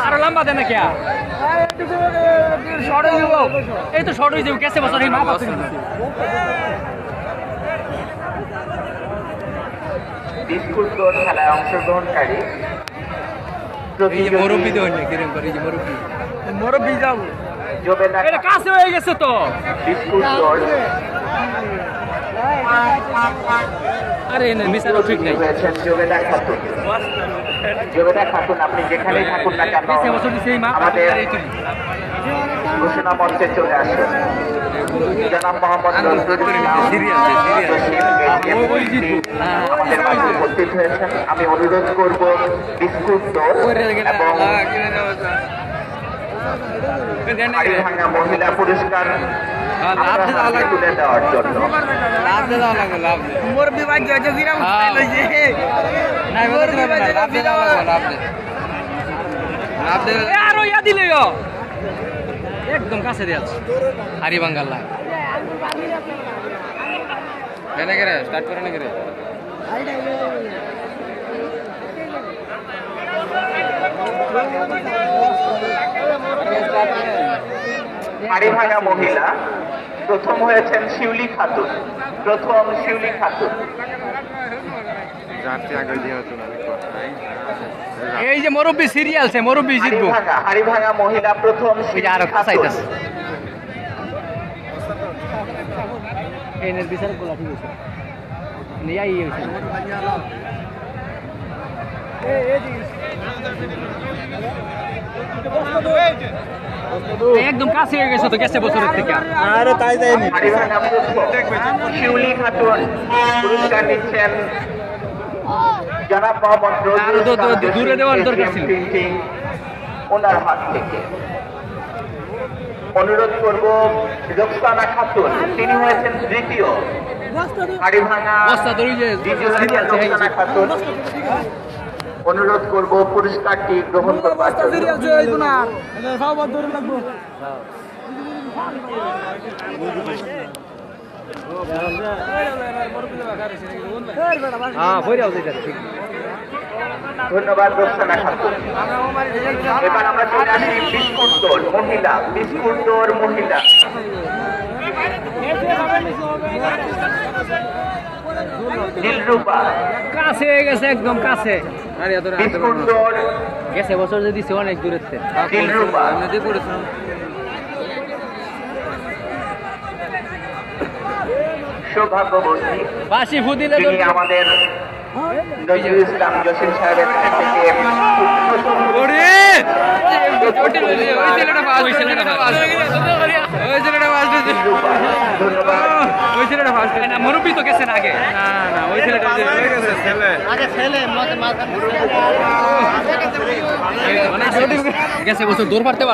আরো লম্বা দেন না क्या শর্ট হয়ে যাব এই তো শর্ট হয়ে যাব কেসে বছর এই মাপ আছে বিস্কুট দৌড় খেলায় অংশগ্রহণকারী এই যে মুরব্বি দেন না কিরকম করে এই যে মুরব্বি যাব জবেদা এটা কাছে হয়ে গেছে তো বিস্কুট দৌড় আরে না মিসার ঠিক নাই হয়েছেন জবেদা খাতুন। জবেদা খাতুন আপনি যেখানেই থাকুন না কেন কেসে বছর সেই মাপ আমাদের এই তো ঘোষণা মঞ্চে চলে আসুন। জনাব মোহাম্মদ নজরুল আমাদের মাঝে উপস্থিত হয়েছেন। আমি অনুরোধ করব বিস্কুট দৌড় এবং ভাঙা মহিলা পুরস্কার তুলে দেওয়ার জন্য আরো ইয়া দিলে একদম কাছে দিয়ে আছে হারি বাঙ্গালা এনে করে স্টার্ট করে না করে হাড়িভাঙা মহিলা প্রথম হয়েছেন শিউলি খাতুন। প্রথম শিউলি খাতুন। এই যে মুরব্বি সিরিয়াল সে মুরব্বি জিতবো হাড়িভাঙা মহিলা প্রথম আরো কাছাইতেছে এই নে বিচার গোলা ঠিক আছে নিয়ে আই হইছে একদম কাছে হয়ে গেছে তো গেছে বছরের থেকে আরে তাই যায়নি হাড়িভাঙা শিউলি খাতুন পুরস্কার নিচ্ছেন জনাব মোহাম্মদ দূরে দেওয়ার দরকার ছিল ওনার হাত থেকে। অনুরোধ করব রোকসানা খাতুন, তিনি হয়েছেন দ্বিতীয়। হাড়িভাঙা রোকসানা খাতুন, অনুরোধ করব পুরস্কারটি গ্রহণ করবার জন্য। ধন্যবাদ রোকসানা খাতুন। এবার আমরা চলে আসি বিস্কুট দৌড় মহিলা। বিস্কুট দৌড় মহিলা দিলরুবা কাছে হয়ে গেছে একদম কাছে বিস্কুট দৌড় গেছে বছর যদি অনেক দূরের দিলরুবা সৌভাগ্যবতী বাসি ফুদিলে তিনি আমাদের নজরুল ইসলাম জসিম সাহেবের কাছ থেকে মুরব্বি তো গেছেন আগে ওই ছেলেটা গেছে বছর দৌড় পারতে